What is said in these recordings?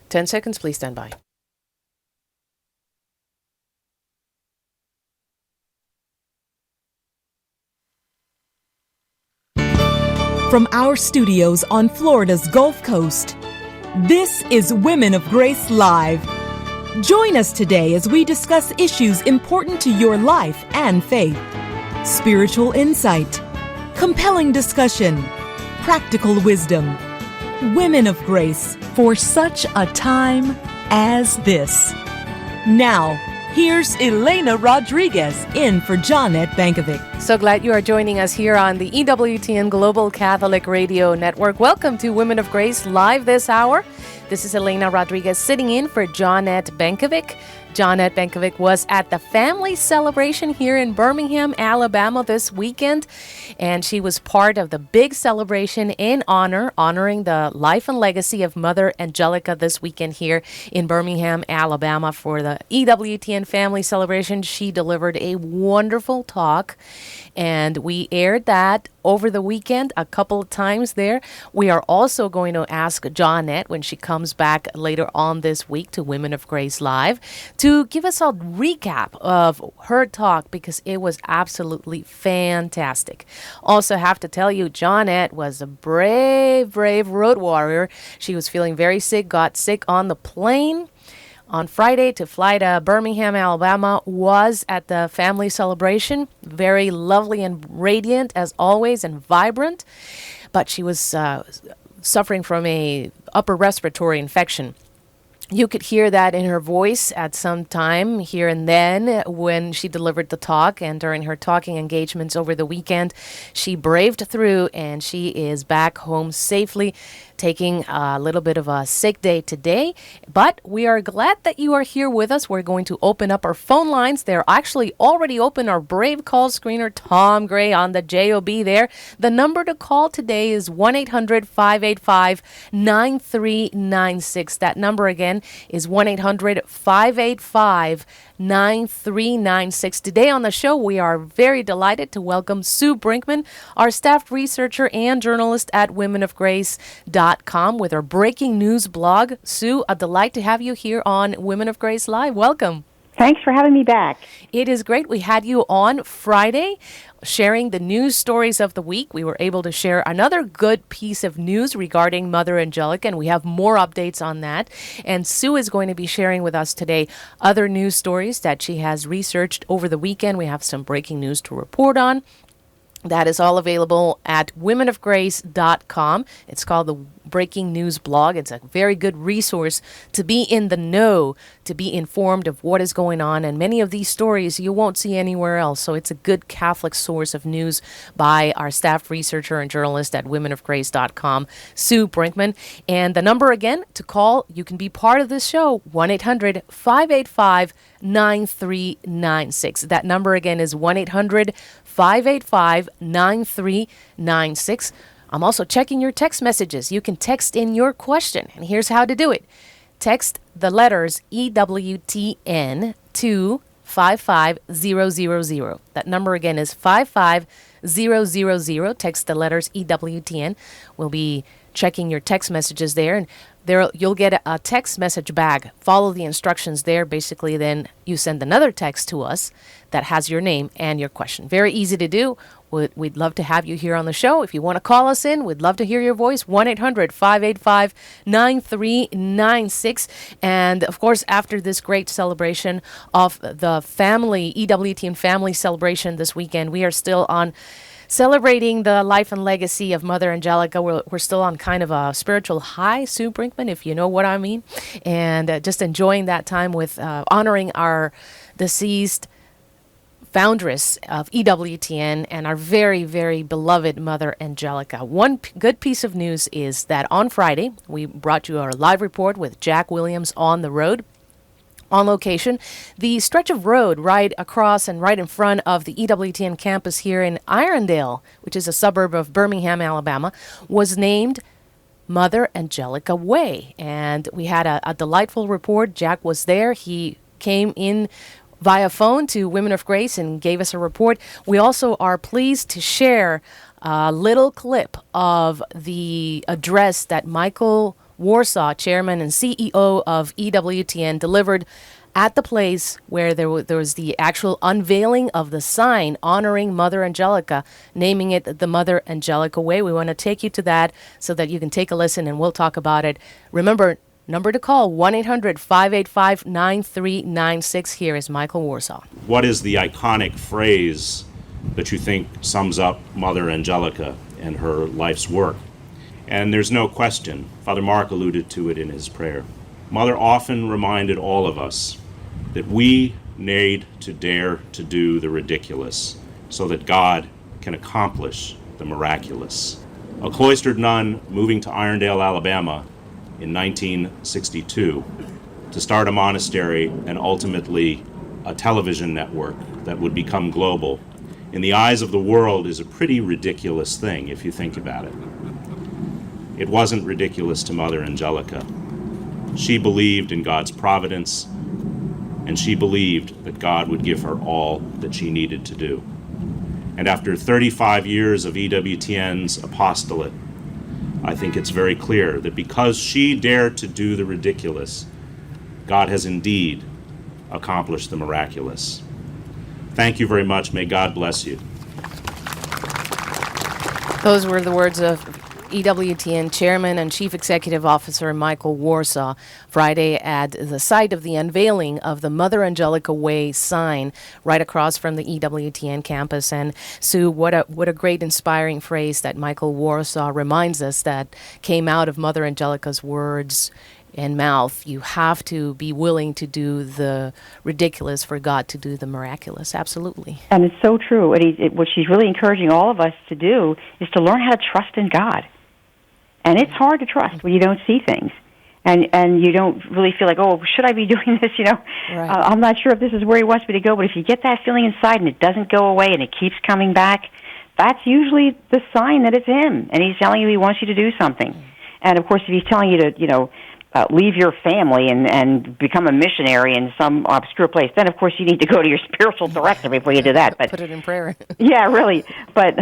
10 seconds, please stand by. From our studios on Florida's Gulf Coast, this is Women of Grace Live. Join us today as we discuss issues important to your life and faith. Spiritual insight, compelling discussion, practical wisdom. Women of Grace for such a time as this. Now, here's Elena Rodriguez in for Johnette Bankovic. So glad you are joining us here on the EWTN Global Catholic Radio Network. Welcome to Women of Grace Live this hour. This is Elena Rodriguez sitting in for Johnette Bankovic. Johnette Bankovic was at the family celebration here in Birmingham, Alabama this weekend, and she was part of the big celebration honoring the life and legacy of Mother Angelica this weekend here in Birmingham, Alabama for the EWTN family celebration. She delivered a wonderful talk, and we aired that over the weekend a couple of times there. We are also going to ask Johnette when she comes back later on this week to Women of Grace Live to give us a recap of her talk because it was absolutely fantastic. Also have to tell you, Johnette was a brave road warrior. She was feeling very sick, got sick on the plane on Friday to fly to Birmingham, Alabama, was at the family celebration. Very lovely and radiant as always and vibrant. But she was suffering from a upper respiratory infection. You could hear that in her voice at some time here and then when she delivered the talk, and during her talking engagements over the weekend, she braved through and she is back home safely, taking a little bit of a sick day today. But we are glad that you are here with us. We're going to open up our phone lines. They're actually already open. Our brave call screener, Tom Gray, on the JOB there. The number to call today is 1-800-585-9396. That number again is 1-800-585-9396. Today on the show, we are very delighted to welcome Sue Brinkman, our staff researcher and journalist at womenofgrace.com with our breaking news blog. Sue, a delight to have you here on Women of Grace Live. Welcome. Thanks for having me back. It is great. We had you on Friday sharing the news stories of the week. We were able to share another good piece of news regarding Mother Angelica, and we have more updates on that. And Sue is going to be sharing with us today other news stories that she has researched over the weekend. We have some breaking news to report on. That is all available at womenofgrace.com. It's called the Breaking News Blog. It's a very good resource to be in the know, to be informed of what is going on. And many of these stories you won't see anywhere else. So it's a good Catholic source of news by our staff researcher and journalist at womenofgrace.com, Sue Brinkman. And the number again to call, you can be part of this show, 1-800-585-9396. That number again is 1-800-585-9396. I'm also checking your text messages. You can text in your question, and here's how to do it. Text the letters EWTN to 55000. That number again is 55000. Text the letters EWTN. We'll be checking your text messages there, and you'll get a text message back. Follow the instructions there. Basically, then you send another text to us that has your name and your question. Very easy to do. We'd love to have you here on the show. If you want to call us in, we'd love to hear your voice. 1-800-585-9396. And, of course, after this great celebration of the family, EWTN family celebration this weekend, we are still on celebrating the life and legacy of Mother Angelica. We're still on kind of a spiritual high, Sue Brinkman, if you know what I mean. And just enjoying that time with honoring our deceased foundress of EWTN and our very, very beloved Mother Angelica. One good piece of news is that on Friday, we brought you our live report with Jack Williams on the road. On location, the stretch of road right across and right in front of the EWTN campus here in Irondale, which is a suburb of Birmingham, Alabama, was named Mother Angelica Way. And we had a delightful report. Jack was there. He came in via phone to Women of Grace and gave us a report. We also are pleased to share a little clip of the address that Michael Warsaw, chairman and CEO of EWTN, delivered at the place where there was the actual unveiling of the sign honoring Mother Angelica, naming it the Mother Angelica Way. We want to take you to that so that you can take a listen, and we'll talk about it. Remember, number to call, 1-800-585-9396. Here is Michael Warsaw. What is the iconic phrase that you think sums up Mother Angelica and her life's work? And there's no question, Father Mark alluded to it in his prayer. Mother often reminded all of us that we need to dare to do the ridiculous so that God can accomplish the miraculous. A cloistered nun moving to Irondale, Alabama in 1962 to start a monastery and ultimately a television network that would become global, in the eyes of the world is a pretty ridiculous thing if you think about it. It wasn't ridiculous to Mother Angelica. She believed in God's providence, and she believed that God would give her all that she needed to do. And after 35 years of EWTN's apostolate, I think it's very clear that because she dared to do the ridiculous, God has indeed accomplished the miraculous. Thank you very much. May God bless you. Those were the words of EWTN Chairman and Chief Executive Officer Michael Warsaw Friday at the site of the unveiling of the Mother Angelica Way sign right across from the EWTN campus. And Sue, what a great inspiring phrase that Michael Warsaw reminds us that came out of Mother Angelica's words and mouth. You have to be willing to do the ridiculous for God to do the miraculous. Absolutely. And it's so true. What she's really encouraging all of us to do is to learn how to trust in God. And it's hard to trust when you don't see things. And you don't really feel like, oh, should I be doing this? Right. I'm not sure if this is where he wants me to go. But if you get that feeling inside and it doesn't go away and it keeps coming back, that's usually the sign that it's him. And he's telling you he wants you to do something. And, of course, if he's telling you to, leave your family and become a missionary in some obscure place, then, of course, you need to go to your spiritual director before you do that. But put it in prayer. Yeah, really. But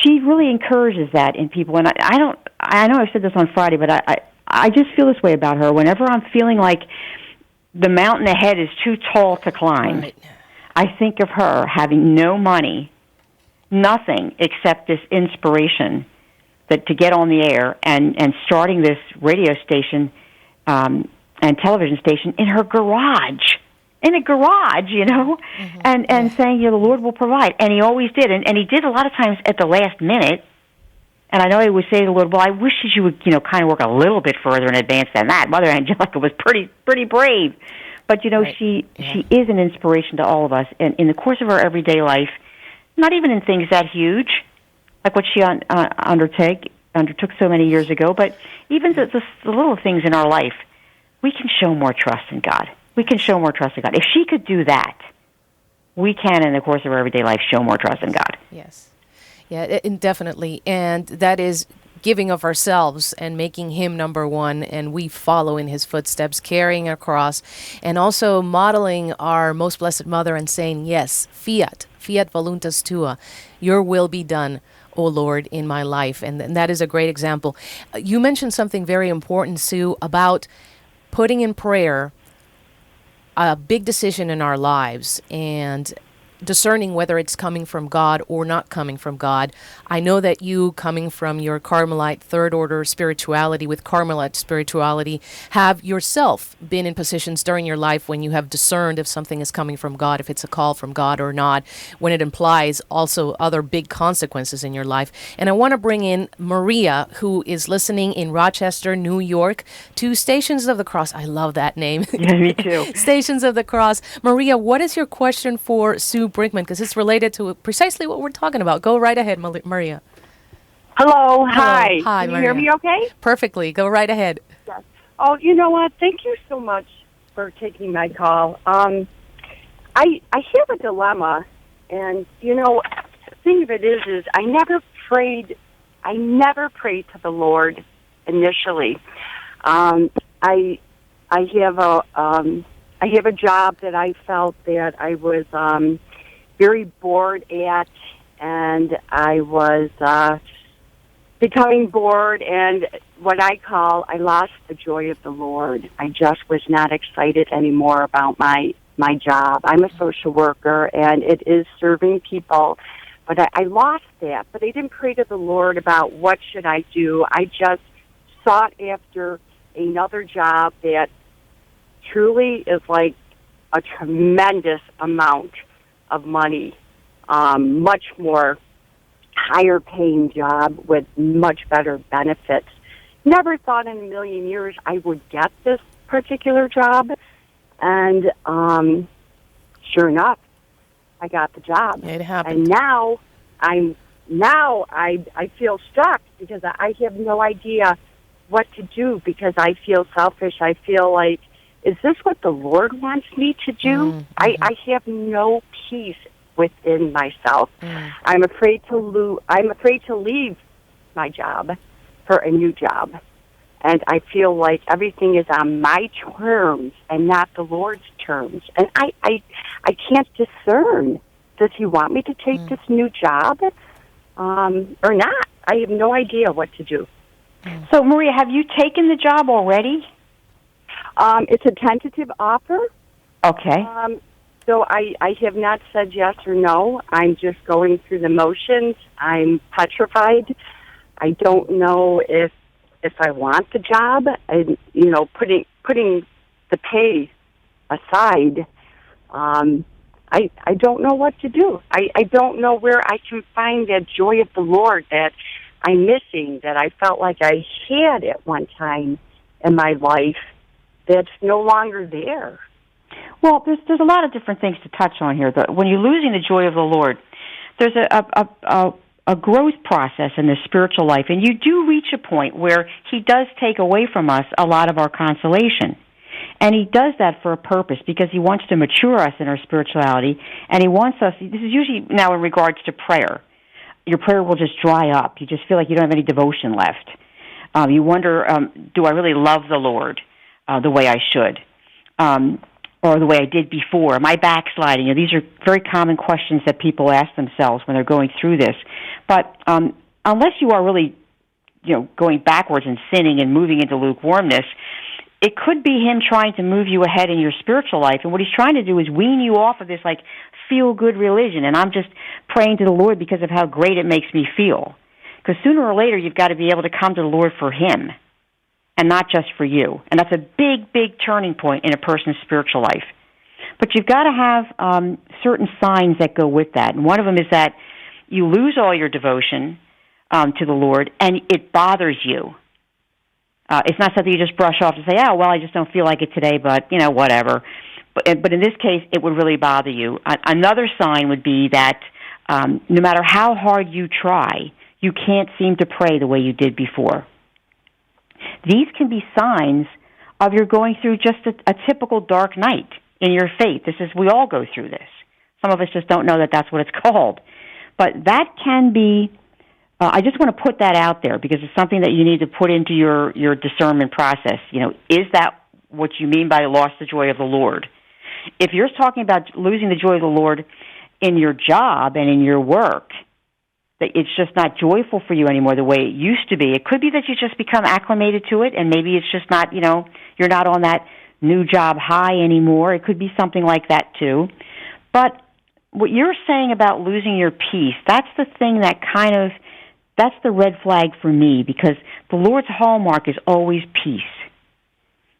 she really encourages that in people. And I know I've said this on Friday, but I just feel this way about her. Whenever I'm feeling like the mountain ahead is too tall to climb, right, I think of her having no money, nothing except this inspiration that to get on the air and starting this radio station and television station in her garage. In a garage, mm-hmm. and saying, the Lord will provide. And he always did. And he did a lot of times at the last minute. And I know he would say to the Lord, well, I wish you would, kind of work a little bit further in advance than that. Mother Angelica was pretty brave. But, right. She is an inspiration to all of us. And in the course of her everyday life, not even in things that huge, like what she undertook so many years ago, but even the little things in our life, we can show more trust in God. We can show more trust in God. If she could do that, we can, in the course of our everyday life, show more trust in God. Yes. Yeah, definitely. And that is giving of ourselves and making him number one, and we follow in his footsteps, carrying a cross, and also modeling our Most Blessed Mother and saying, yes, fiat voluntas tua, your will be done, O Lord, in my life. And that is a great example. You mentioned something very important, Sue, about putting in prayer a big decision in our lives and discerning whether it's coming from God or not coming from God. I know that you, coming from your Carmelite third order spirituality with Carmelite spirituality, have yourself been in positions during your life when you have discerned if something is coming from God, if it's a call from God or not, when it implies also other big consequences in your life. And I want to bring in Maria, who is listening in Rochester, New York, to Stations of the Cross. I love that name. Yeah, me too. Stations of the Cross. Maria, what is your question for Sue Brinkman, because it's related to precisely what we're talking about. Go right ahead, Maria. Hello. Hi. Hi, Can you Maria. hear me okay? Perfectly. Go right ahead. Yes. Oh, you know what? Thank you so much for taking my call. I have a dilemma, and, the thing of it is I never prayed to the Lord initially. I have a job that I felt that I was very bored at, and I was becoming bored, and what I lost the joy of the Lord. I just was not excited anymore about my job. I'm a social worker, and it is serving people, but I lost that. But I didn't pray to the Lord about what should I do. I just sought after another job that truly is like a tremendous amount of money, much more higher paying job with much better benefits. Never thought in a million years I would get this particular job, and sure enough, I got the job. It happened. And now I feel stuck because I have no idea what to do, because I feel selfish. I feel like, is this what the Lord wants me to do? Mm-hmm. I have no peace within myself. I'm afraid to leave my job for a new job. And I feel like everything is on my terms and not the Lord's terms. And I can't discern. Does he want me to take this new job or not? I have no idea what to do. So, Maria, have you taken the job already? It's a tentative offer. Okay. So I have not said yes or no. I'm just going through the motions. I'm petrified. I don't know if I want the job. And, putting the pay aside, I don't know what to do. I don't know where I can find that joy of the Lord that I'm missing, that I felt like I had at one time in my life, that's no longer there. Well, there's a lot of different things to touch on here. When you're losing the joy of the Lord, there's a growth process in the spiritual life, and you do reach a point where he does take away from us a lot of our consolation. And he does that for a purpose, because he wants to mature us in our spirituality, and he wants us, this is usually now in regards to prayer. Your prayer will just dry up. You just feel like you don't have any devotion left. You wonder, do I really love the Lord the way I should? Or the way I did before? Am I backsliding? These are very common questions that people ask themselves when they're going through this. But unless you are really, going backwards and sinning and moving into lukewarmness, it could be him trying to move you ahead in your spiritual life. And what he's trying to do is wean you off of this, feel-good religion. And I'm just praying to the Lord because of how great it makes me feel. Because sooner or later, you've got to be able to come to the Lord for him, and not just for you. And that's a big, big turning point in a person's spiritual life. But you've got to have certain signs that go with that. And one of them is that you lose all your devotion to the Lord, and it bothers you. It's not something you just brush off and say, oh, well, I just don't feel like it today, but, whatever. But in this case, it would really bother you. Another sign would be that no matter how hard you try, you can't seem to pray the way you did before. These can be signs of you're going through just a typical dark night in your faith. We all go through this. Some of us just don't know that that's what it's called. But that can be, I just want to put that out there because it's something that you need to put into your discernment process. Is that what you mean by lost the joy of the Lord? If you're talking about losing the joy of the Lord in your job and in your work, that it's just not joyful for you anymore the way it used to be. It could be that you just become acclimated to it, and maybe it's just not, you're not on that new job high anymore. It could be something like that too. But what you're saying about losing your peace, that's the thing that that's the red flag for me, because the Lord's hallmark is always peace.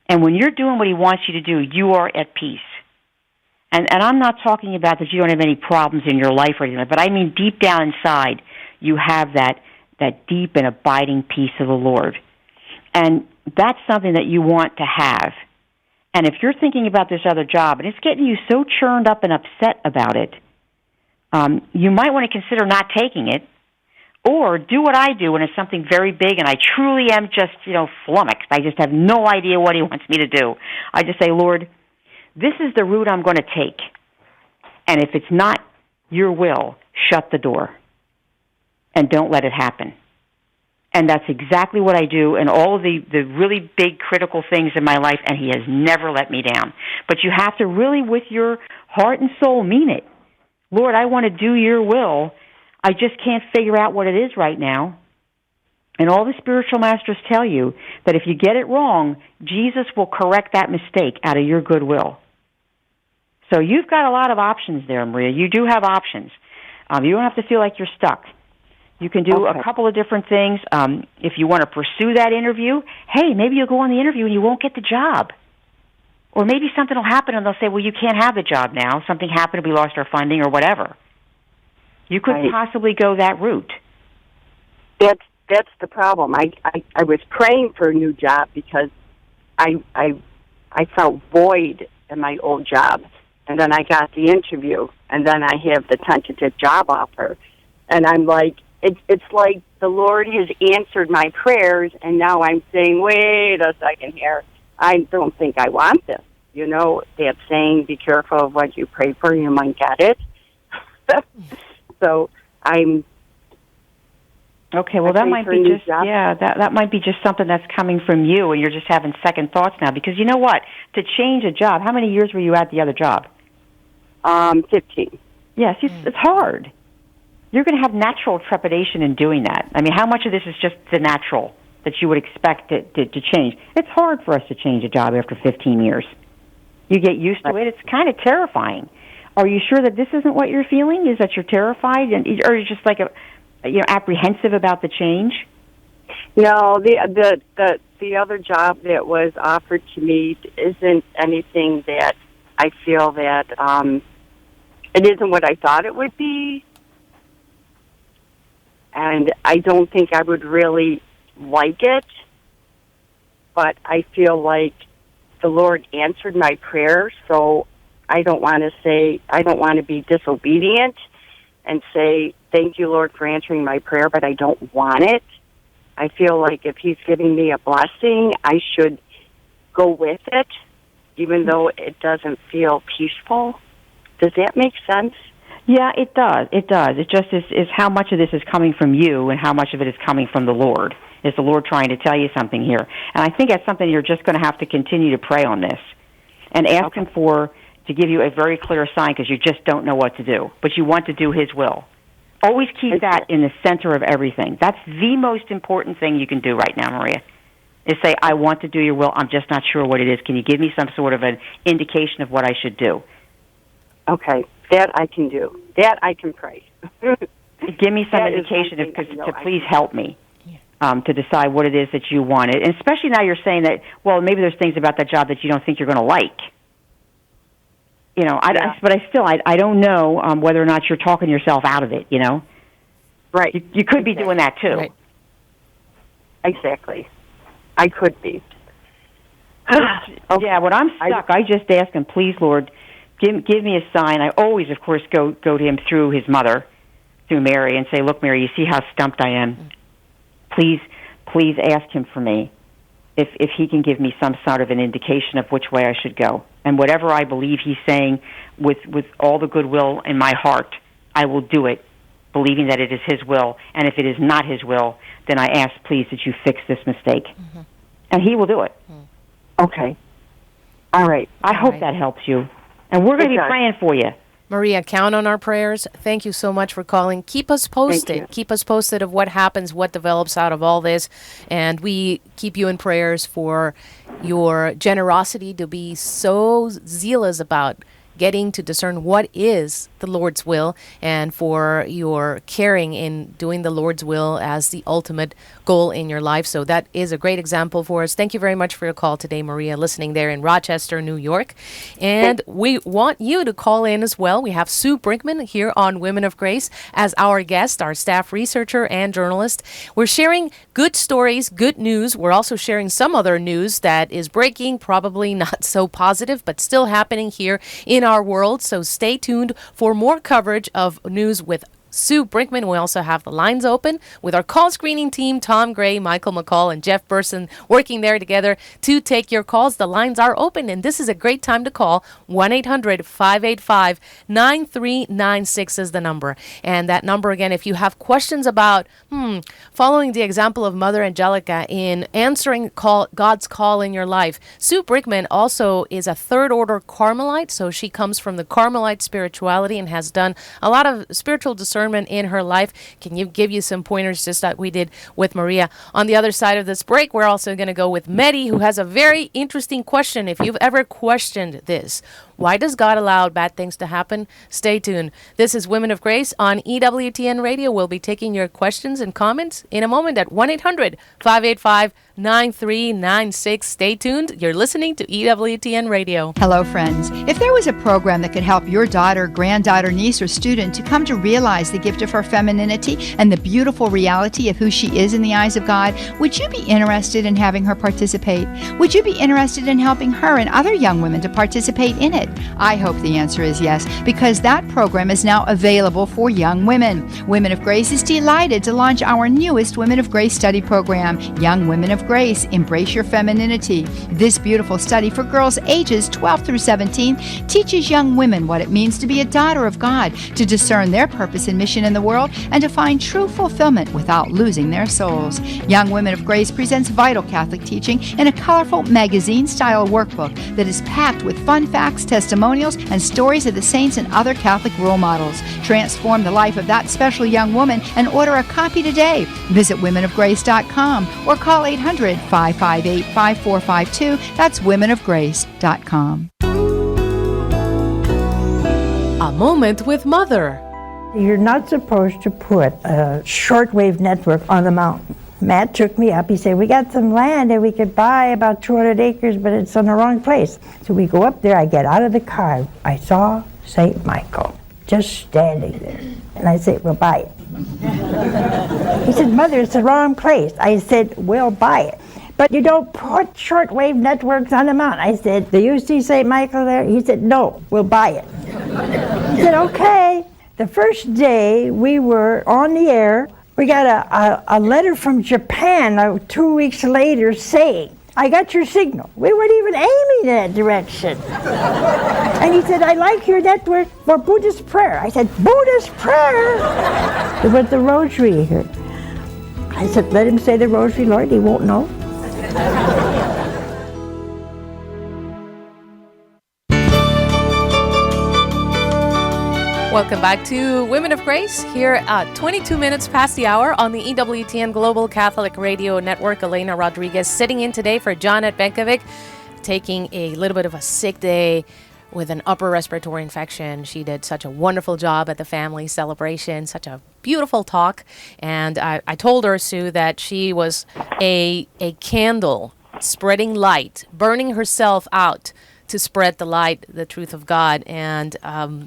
And when you're doing what he wants you to do, you are at peace. And I'm not talking about that you don't have any problems in your life or anything, but I mean deep down inside, you have that deep and abiding peace of the Lord. And that's something that you want to have. And if you're thinking about this other job and it's getting you so churned up and upset about it, you might want to consider not taking it, or do what I do when it's something very big and I truly am just, flummoxed. I just have no idea what he wants me to do. I just say, Lord, this is the route I'm going to take. And if it's not your will, shut the door and don't let it happen. And that's exactly what I do in all of the really big critical things in my life, and he has never let me down. But you have to really, with your heart and soul, mean it. Lord, I want to do your will. I just can't figure out what it is right now. And all the spiritual masters tell you that if you get it wrong, Jesus will correct that mistake out of your goodwill. So you've got a lot of options there, Maria. You do have options. You don't have to feel like you're stuck. You can do a couple of different things. If you want to pursue that interview, hey, maybe you'll go on the interview and you won't get the job. Or maybe something will happen and they'll say, well, you can't have the job now. Something happened, we lost our funding or whatever. You could possibly go that route. That's the problem. I was praying for a new job because I felt void in my old job. And then I got the interview, and then I have the tentative job offer. And I'm like, it's like the Lord has answered my prayers, and now I'm saying, wait a second here. I don't think I want this. You know, that saying, be careful of what you pray for, you might get it. So I'm... Okay, well, that might be just, that might be just something that's coming from you, and you're just having second thoughts now. Because you know what? To change a job, how many years were you at the other job? 15. Yes, it's hard. You're going to have natural trepidation in doing that. I mean, how much of this is just the natural that you would expect to change? It's hard for us to change a job after 15 years. You get used to it. It's kind of terrifying. Are you sure that this isn't what you're feeling? Is that you're terrified, or you're just like apprehensive about the change? No, the other job that was offered to me isn't anything that I feel that it isn't what I thought it would be, and I don't think I would really like it, but I feel like the Lord answered my prayer, so I don't want to be disobedient and say, thank you, Lord, for answering my prayer, but I don't want it. I feel like if He's giving me a blessing, I should go with it, even though it doesn't feel peaceful. Does that make sense? Yeah, it does. It does. It just is how much of this is coming from you and how much of it is coming from the Lord. Is the Lord trying to tell you something here? And I think that's something you're just going to have to continue to pray on this and ask Him to give you a very clear sign, because you just don't know what to do, but you want to do His will. Always keep that in the center of everything. That's the most important thing you can do right now, Maria, is say, I want to do your will. I'm just not sure what it is. Can you give me some sort of an indication of what I should do? Okay, that I can do. That I can pray. Give me some indication to please help me to decide what it is that you wanted. And especially now you're saying that, well, maybe there's things about that job that you don't think you're going to like. You know, but I don't know whether or not you're talking yourself out of it, you know? Right. You could be doing that, too. Right. Exactly. I could be. Yeah, when I'm stuck, I just ask Him, please, Lord, give me a sign. I always, of course, go to Him through His mother, through Mary, and say, look, Mary, you see how stumped I am. Please ask Him for me. If He can give me some sort of an indication of which way I should go. And whatever I believe He's saying with all the goodwill in my heart, I will do it, believing that it is His will. And if it is not His will, then I ask, please, that you fix this mistake. Mm-hmm. And He will do it. Okay. All right. I hope that helps you. And we're going to be praying for you. Maria, count on our prayers. Thank you so much for calling. Keep us posted. Keep us posted of what happens, what develops out of all this. And we keep you in prayers for your generosity to be so zealous about getting to discern what is the Lord's will, and for your caring in doing the Lord's will as the ultimate goal in your life. So that is a great example for us. Thank you very much for your call today, Maria, listening there in Rochester, New York. And we want you to call in as well. We have Sue Brinkman here on Women of Grace as our guest, our staff researcher and journalist. We're sharing good stories, good news. We're also sharing some other news that is breaking, probably not so positive, but still happening here in our world. So stay tuned for more coverage of news with Sue Brinkman. We also have the lines open with our call screening team, Tom Gray, Michael McCall, and Jeff Burson, working there together to take your calls. The lines are open, and this is a great time to call. 1-800-585-9396 is the number. And that number, again, if you have questions about following the example of Mother Angelica in answering God's call in your life. Sue Brinkman also is a third-order Carmelite, so she comes from the Carmelite spirituality and has done a lot of spiritual discernment discernment in her life. Can you give you some pointers just like we did with Maria? On the other side of this break, we're also going to go with Medi, who has a very interesting question. If you've ever questioned this, why does God allow bad things to happen? Stay tuned. This is Women of Grace on EWTN Radio. We'll be taking your questions and comments in a moment at 1-800-585-9396. Stay tuned. You're listening to EWTN Radio. Hello, friends. If there was a program that could help your daughter, granddaughter, niece, or student to come to realize the gift of her femininity and the beautiful reality of who she is in the eyes of God, would you be interested in having her participate? Would you be interested in helping her and other young women to participate in it? I hope the answer is yes, because that program is now available for young women. Women of Grace is delighted to launch our newest Women of Grace study program, Young Women of Grace, Embrace Your Femininity. This beautiful study for girls ages 12 through 17 teaches young women what it means to be a daughter of God, to discern their purpose and mission in the world, and to find true fulfillment without losing their souls. Young Women of Grace presents vital Catholic teaching in a colorful magazine-style workbook that is packed with fun facts, testimonials, and stories of the saints and other Catholic role models. Transform the life of that special young woman and order a copy today. Visit womenofgrace.com or call 800-558-5452. That's womenofgrace.com. A moment with Mother. You're not supposed to put a shortwave network on the mountain. Matt took me up. He said, we got some land and we could buy about 200 acres, but it's on the wrong place. So we go up there. I get out of the car. I saw St. Michael just standing there. And I said, we'll buy it. He said, Mother, it's the wrong place. I said, we'll buy it. But you don't put shortwave networks on the mountain. I said, do you see St. Michael there? He said, no, we'll buy it. He said, okay. The first day we were on the air, we got a letter from Japan 2 weeks later saying, I got your signal. We weren't even aiming in that direction. And he said, I like your network for Buddhist prayer. I said, Buddhist prayer? It was the rosary here. I said, let him say the rosary, Lord, he won't know. Welcome back to Women of Grace here at 22 minutes past the hour on the EWTN Global Catholic Radio Network. Elena Rodriguez sitting in today for Janet Benkovic, taking a little bit of a sick day with an upper respiratory infection. She did such a wonderful job at the family celebration, such a beautiful talk. And I told her, Sue, that she was a candle spreading light, burning herself out to spread the light, the truth of God. And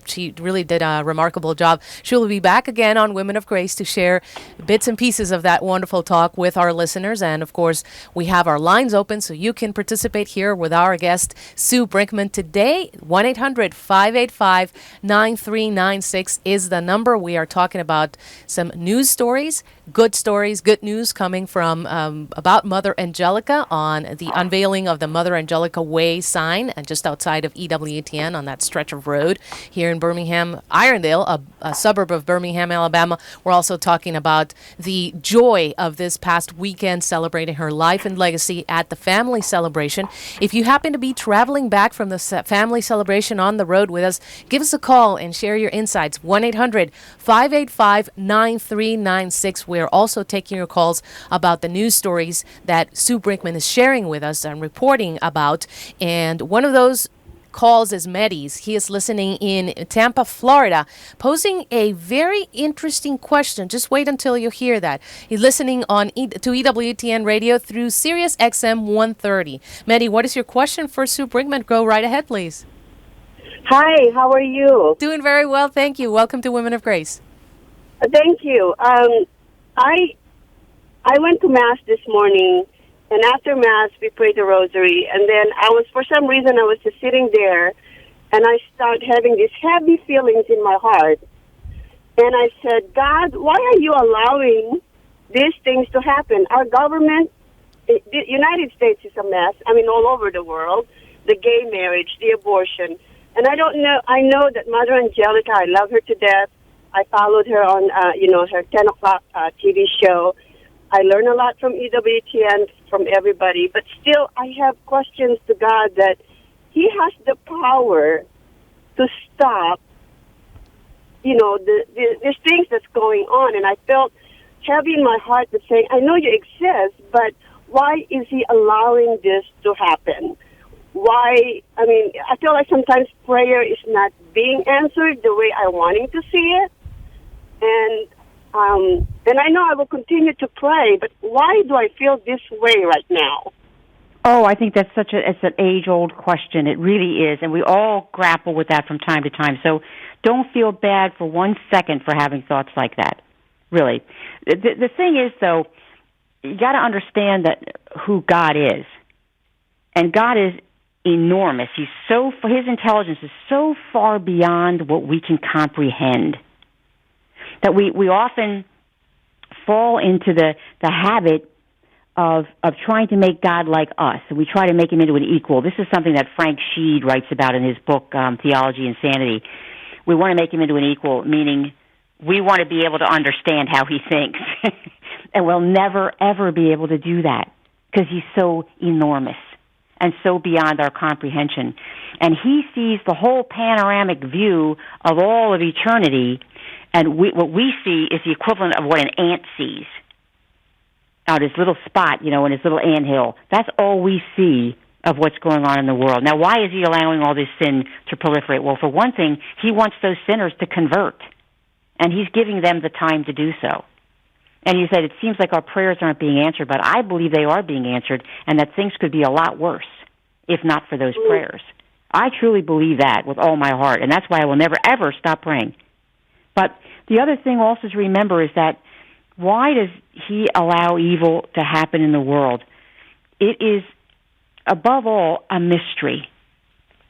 she really did a remarkable job. She will be back again on Women of Grace to share bits and pieces of that wonderful talk with our listeners. And of course, we have our lines open so you can participate here with our guest, Sue Brinkman. Today, 1-800-585-9396 is the number. We are talking about some news stories, good news coming from about Mother Angelica on the unveiling of the Mother Angelica Way sign and just outside of EWTN on that stretch of road here in Birmingham, Irondale, a suburb of Birmingham, Alabama. We're also talking about the joy of this past weekend celebrating her life and legacy at the family celebration. If you happen to be traveling back from the family celebration on the road with us, give us a call and share your insights. 1-800-585-9396. We're also taking your calls about the news stories that Sue Brinkman is sharing with us and reporting about. And one of those calls is Medi's. He is listening in Tampa, Florida, posing a very interesting question. Just wait until you hear that. He's listening on to EWTN Radio through Sirius XM 130. Medi, what is your question for Sue Brinkman? Go right ahead, please. Hi, how are you? Doing very well, thank you. Welcome to Women of Grace. Thank you. I went to Mass this morning, and after Mass, we prayed the rosary, and then for some reason, I was just sitting there, and I started having these heavy feelings in my heart, and I said, God, why are you allowing these things to happen? Our government, the United States is a mess, all over the world, the gay marriage, the abortion, and I know that Mother Angelica, I love her to death. I followed her on, her 10 o'clock TV show. I learn a lot from EWTN, from everybody, but still I have questions to God that He has the power to stop there's things that's going on, and I felt heavy in my heart to say, I know you exist, but why is he allowing this to happen? Why? I mean, I feel like sometimes prayer is not being answered the way I wanting to see it, and I know I will continue to pray, but why do I feel this way right now? Oh, I think that's it's an age-old question. It really is, and we all grapple with that from time to time. So don't feel bad for 1 second for having thoughts like that, really. The thing is, though, you got to understand that who God is. And God is enormous. His intelligence is so far beyond what we can comprehend that we often fall into the habit of trying to make God like us. And we try to make him into an equal. This is something that Frank Sheed writes about in his book, Theology and Sanity. We want to make him into an equal, meaning we want to be able to understand how he thinks. And we'll never, ever be able to do that because he's so enormous and so beyond our comprehension. And he sees the whole panoramic view of all of eternity, and what we see is the equivalent of what an ant sees out his little spot, in his little anthill. That's all we see of what's going on in the world. Now, why is he allowing all this sin to proliferate? Well, for one thing, he wants those sinners to convert, and he's giving them the time to do so. And you said it seems like our prayers aren't being answered, but I believe they are being answered, and that things could be a lot worse if not for those prayers. I truly believe that with all my heart, and that's why I will never, ever stop praying. But the other thing also to remember is that why does he allow evil to happen in the world? It is, above all, a mystery.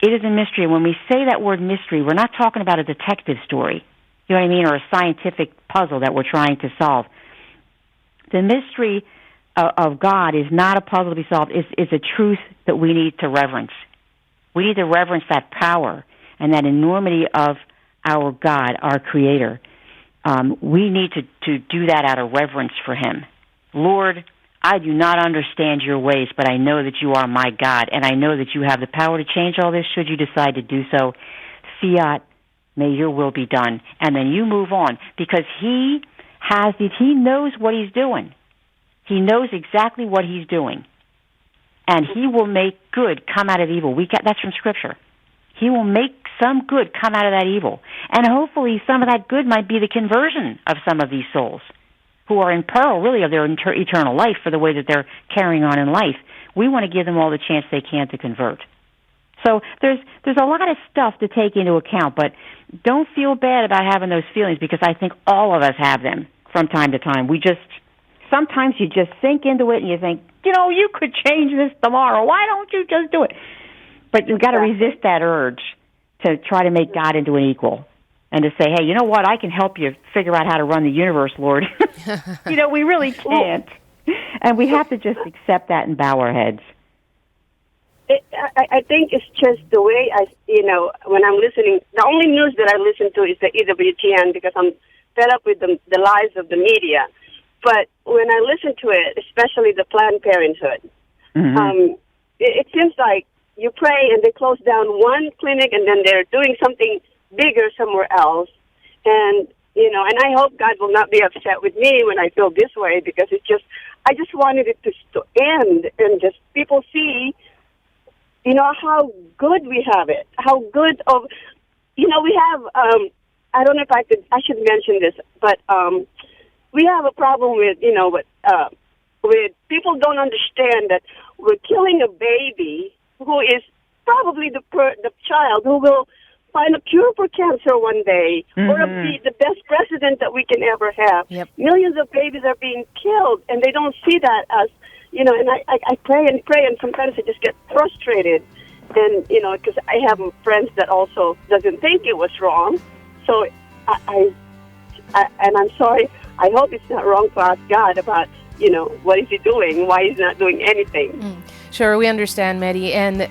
It is a mystery. When we say that word mystery, we're not talking about a detective story, you know what I mean, or a scientific puzzle that we're trying to solve. The mystery of God is not a puzzle to be solved. It's a truth that we need to reverence. We need to reverence that power and that enormity of our God, our Creator. We need to do that out of reverence for him. Lord, I do not understand your ways, but I know that you are my God, and I know that you have the power to change all this should you decide to do so. Fiat, may your will be done. And then you move on, because he knows what he's doing. He knows exactly what he's doing. And he will make good come out of evil. That's from Scripture. He will make some good come out of that evil. And hopefully some of that good might be the conversion of some of these souls who are in peril, really, of their eternal life for the way that they're carrying on in life. We want to give them all the chance they can to convert. So there's a lot of stuff to take into account, but don't feel bad about having those feelings, because I think all of us have them from time to time. Sometimes you just sink into it and you think, you could change this tomorrow. Why don't you just do it? But you've got to resist that urge to try to make God into an equal and to say, hey, you know what? I can help you figure out how to run the universe, Lord. We really can't. And we have to just accept that and bow our heads. I think it's just the way when I'm listening, the only news that I listen to is the EWTN, because I'm fed up with the lies of the media. But when I listen to it, especially the Planned Parenthood, it seems like you pray and they close down one clinic and then they're doing something bigger somewhere else. And, and I hope God will not be upset with me when I feel this way, because I just wanted it to end and just people see, how good we have it, how good of, we have, I don't know if I should mention this, but we have a problem with people don't understand that we're killing a baby who is probably the child who will find a cure for cancer one day, or be the best president that we can ever have. Yep. Millions of babies are being killed, and they don't see that as, and I pray, and sometimes I just get frustrated, and, because I have friends that also doesn't think it was wrong, so and I'm sorry, I hope it's not wrong to ask God about, what is he doing, why he's not doing anything. Sure, we understand, Medi, and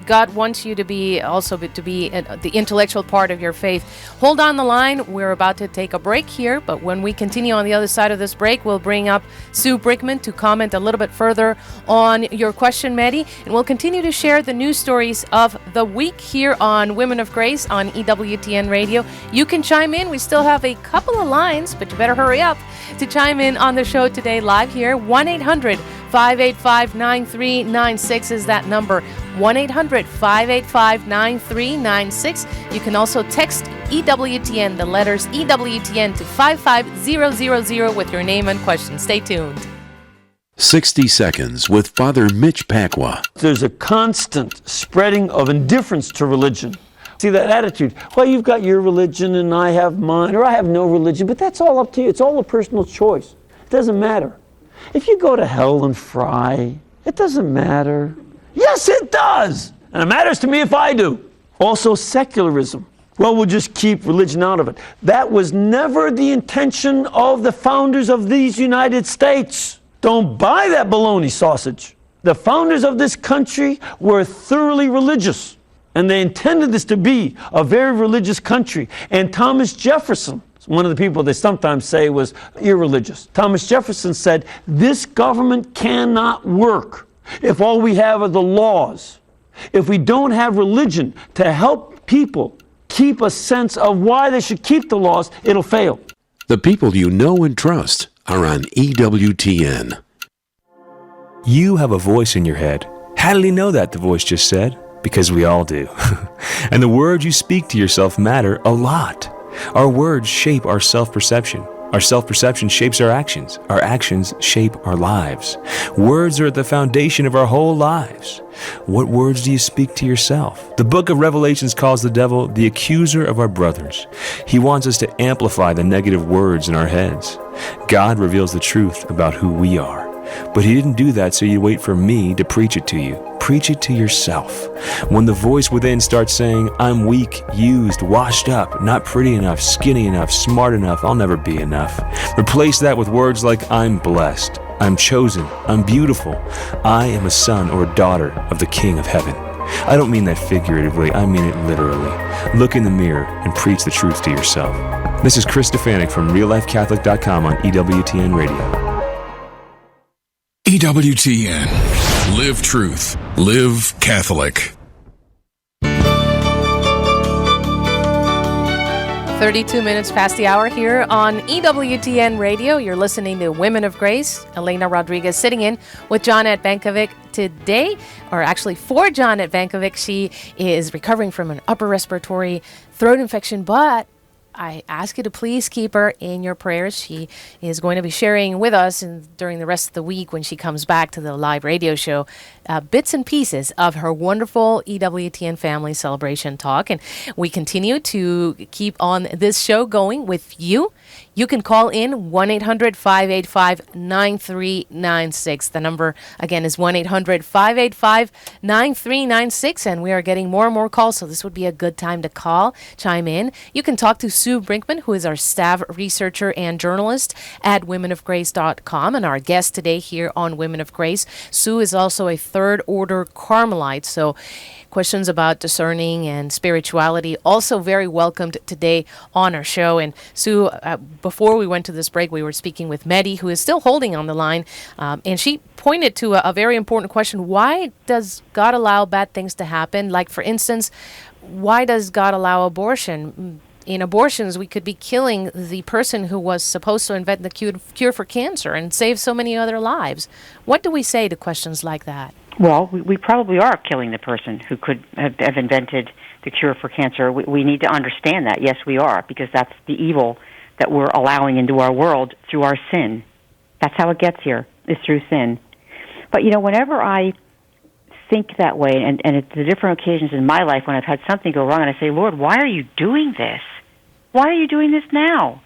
God wants you to be the intellectual part of your faith. Hold on the line. We're about to take a break here, but when we continue on the other side of this break, we'll bring up Sue Brinkman to comment a little bit further on your question, Medi, and we'll continue to share the news stories of the week here on Women of Grace on EWTN Radio. You can chime in. We still have a couple of lines, but you better hurry up to chime in on the show today live here. 1-800-585-9396 is that number. 1-800-585-9396. You can also text EWTN, the letters EWTN, to 55000 with your name and question. Stay tuned. 60 Seconds with Father Mitch Pacwa. There's a constant spreading of indifference to religion. See that attitude, well, you've got your religion and I have mine, or I have no religion, but that's all up to you. It's all a personal choice. It doesn't matter. If you go to hell and fry, it doesn't matter. Yes, it does! And it matters to me if I do. Also, secularism. Well, we'll just keep religion out of it. That was never the intention of the founders of these United States. Don't buy that bologna sausage. The founders of this country were thoroughly religious. And they intended this to be a very religious country. And Thomas Jefferson, one of the people they sometimes say was irreligious. Thomas Jefferson said, this government cannot work if all we have are the laws. If we don't have religion to help people keep a sense of why they should keep the laws, it'll fail. The people you know and trust are on EWTN. You have a voice in your head. How did he know that, the voice just said? Because we all do. And the words you speak to yourself matter a lot. Our words shape our self-perception. Our self-perception shapes our actions. Our actions shape our lives. Words are at the foundation of our whole lives. What words do you speak to yourself? The book of Revelations calls the devil the accuser of our brothers. He wants us to amplify the negative words in our heads. God reveals the truth about who we are. But he didn't do that so you wait for me to preach it to you. Preach it to yourself. When the voice within starts saying, I'm weak, used, washed up, not pretty enough, skinny enough, smart enough, I'll never be enough. Replace that with words like, I'm blessed, I'm chosen, I'm beautiful, I am a son or daughter of the King of Heaven. I don't mean that figuratively, I mean it literally. Look in the mirror and preach the truth to yourself. This is Chris Stefanik from reallifecatholic.com on EWTN Radio. EWTN. Live truth. Live Catholic. 32 minutes past the hour here on EWTN Radio. You're listening to Women of Grace. Elena Rodriguez sitting in with Janet Bankovic today, or actually for Janet Bankovic. She is recovering from an upper respiratory throat infection, but I ask you to please keep her in your prayers. She is going to be sharing with us during the rest of the week when she comes back to the live radio show bits and pieces of her wonderful EWTN family celebration talk. And we continue to keep on this show going with you. You can call in 1-800-585-9396. The number, again, is 1-800-585-9396. And we are getting more and more calls, so this would be a good time to chime in. You can talk to Sue Brinkman, who is our staff researcher and journalist at womenofgrace.com, and our guest today here on Women of Grace. Sue is also a third-order Carmelite, so questions about discerning and spirituality also very welcomed today on our show. And Sue, before we went to this break, we were speaking with Medi, who is still holding on the line, and she pointed to a very important question. Why does God allow bad things to happen? Like, for instance, why does God allow abortion? In abortions, we could be killing the person who was supposed to invent the cure for cancer and save so many other lives. What do we say to questions like that? Well, we probably are killing the person who could have invented the cure for cancer. We need to understand that. Yes, we are, because that's the evil that we're allowing into our world through our sin. That's how it gets here, is through sin. But, whenever I think that way, and at the different occasions in my life when I've had something go wrong, and I say, Lord, why are you doing this? Why are you doing this now?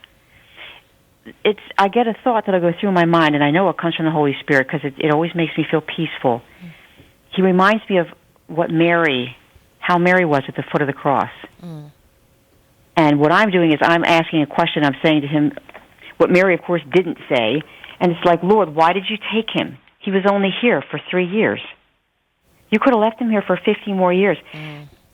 I get a thought that'll go through my mind, and I know it comes from the Holy Spirit because it always makes me feel peaceful. He reminds me of how Mary was at the foot of the cross. Mm. And what I'm doing is I'm asking a question. I'm saying to him what Mary, of course, didn't say. And it's like, Lord, why did you take him? He was only here for 3 years. You could have left him here for 50 more years.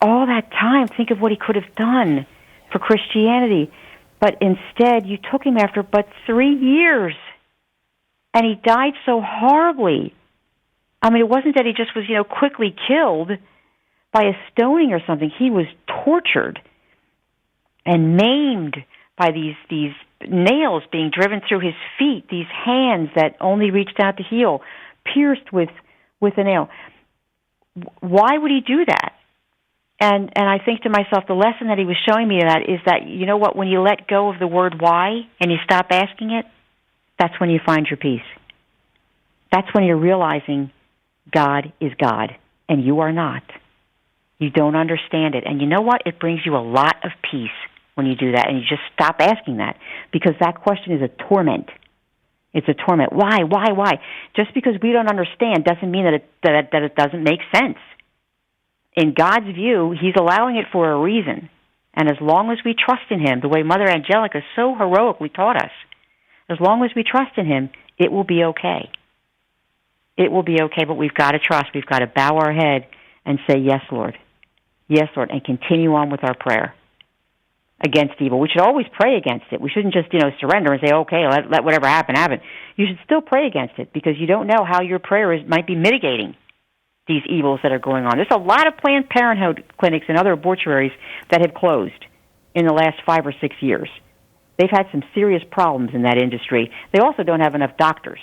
All that time, think of what he could have done for Christianity. But instead, you took him after but 3 years. And he died so horribly. I mean, it wasn't that he just was, quickly killed by a stoning or something. He was tortured and maimed by these nails being driven through his feet, these hands that only reached out to heal, pierced with a nail. Why would he do that? And I think to myself, the lesson that he was showing me that is that, you know what, when you let go of the word why and you stop asking it, that's when you find your peace. That's when you're realizing God is God and you are not. You don't understand it. And you know what? It brings you a lot of peace when you do that, and you just stop asking that, because that question is a torment. It's a torment. Why? Just because we don't understand doesn't mean that it doesn't make sense. In God's view, He's allowing it for a reason. And as long as we trust in Him, the way Mother Angelica so heroically taught us, as long as we trust in Him, it will be okay. It will be okay, but we've got to trust. We've got to bow our head and say, yes, Lord, and continue on with our prayer against evil. We should always pray against it. We shouldn't just, surrender and say, okay, let whatever happen, happen. You should still pray against it, because you don't know how your prayer might be mitigating these evils that are going on. There's a lot of Planned Parenthood clinics and other abortuaries that have closed in the last 5 or 6 years. They've had some serious problems in that industry. They also don't have enough doctors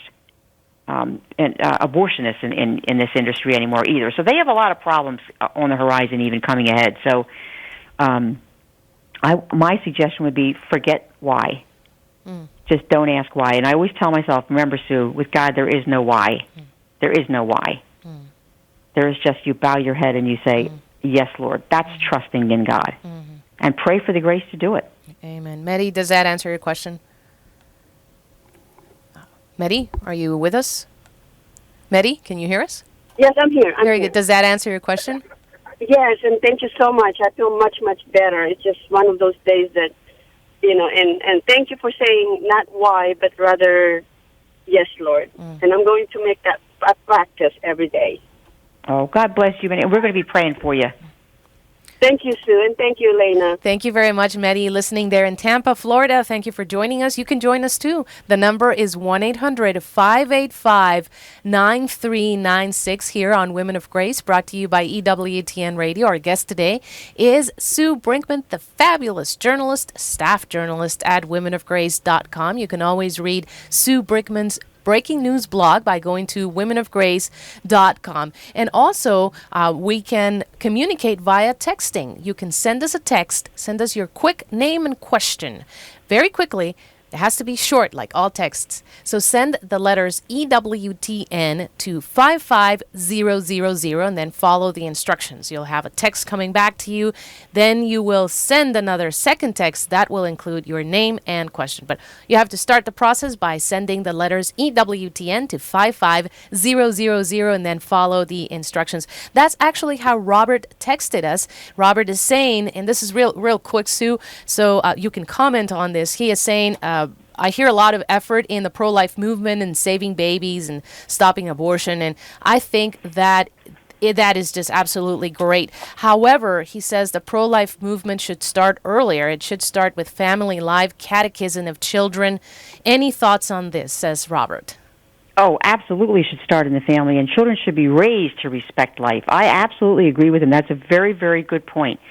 and abortionists in this industry anymore either. So they have a lot of problems on the horizon even coming ahead. So my suggestion would be forget why. Just don't ask why. And I always tell myself, remember, Sue, with God there is no why. There is no why. There is just you bow your head and you say, yes, Lord. That's trusting in God. And pray for the grace to do it. Amen. Mehdi, does that answer your question? Mehdi, are you with us? Mehdi, can you hear us? Yes, I'm here. Very good. Does that answer your question? Yes, and thank you so much. I feel much, much better. It's just one of those days that, and thank you for saying not why, but rather, yes, Lord. And I'm going to make that a practice every day. Oh, God bless you, and we're going to be praying for you. Thank you, Sue, and thank you, Elena. Thank you very much, Mehdi, listening there in Tampa, Florida. Thank you for joining us. You can join us, too. The number is 1-800-585-9396 here on Women of Grace, brought to you by EWTN Radio. Our guest today is Sue Brinkman, the fabulous journalist, staff journalist at womenofgrace.com. You can always read Sue Brinkman's breaking news blog by going to womenofgrace.com. And also, we can communicate via texting. You can send us a text, send us your quick name and question very quickly. It has to be short, like all texts. So send the letters EWTN to 55000 and then follow the instructions. You'll have a text coming back to you. Then you will send another second text that will include your name and question. But you have to start the process by sending the letters EWTN to 55000 and then follow the instructions. That's actually how Robert texted us. Robert is saying, and this is real quick, Sue, so you can comment on this. He is saying, I hear a lot of effort in the pro-life movement and saving babies and stopping abortion, and I think that is just absolutely great. However, he says the pro-life movement should start earlier. It should start with family life, catechism of children. Any thoughts on this, says Robert? Oh, absolutely should start in the family, and children should be raised to respect life. I absolutely agree with him. That's a very, very good point.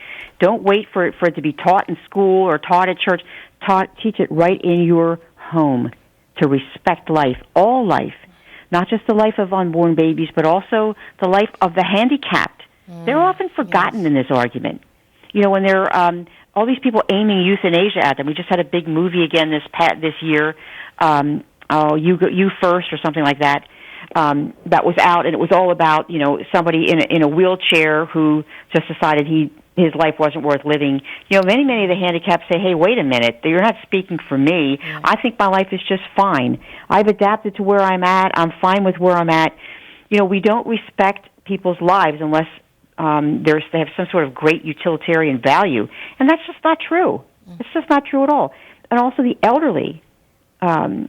Don't wait for it to be taught in school or taught at church. Teach it right in your home to respect life, all life, not just the life of unborn babies, but also the life of the handicapped. They're often forgotten in this argument. When there are all these people aiming euthanasia at them. We just had a big movie again this year, You First or something like that. That was out, and it was all about somebody in a wheelchair who just decided his life wasn't worth living. Many of the handicapped say, hey, wait a minute, you're not speaking for me. I think my life is just fine. I've adapted to where I'm at. I'm fine with where I'm at. We don't respect people's lives unless they have some sort of great utilitarian value. And that's just not true. It's just not true at all. And also the elderly and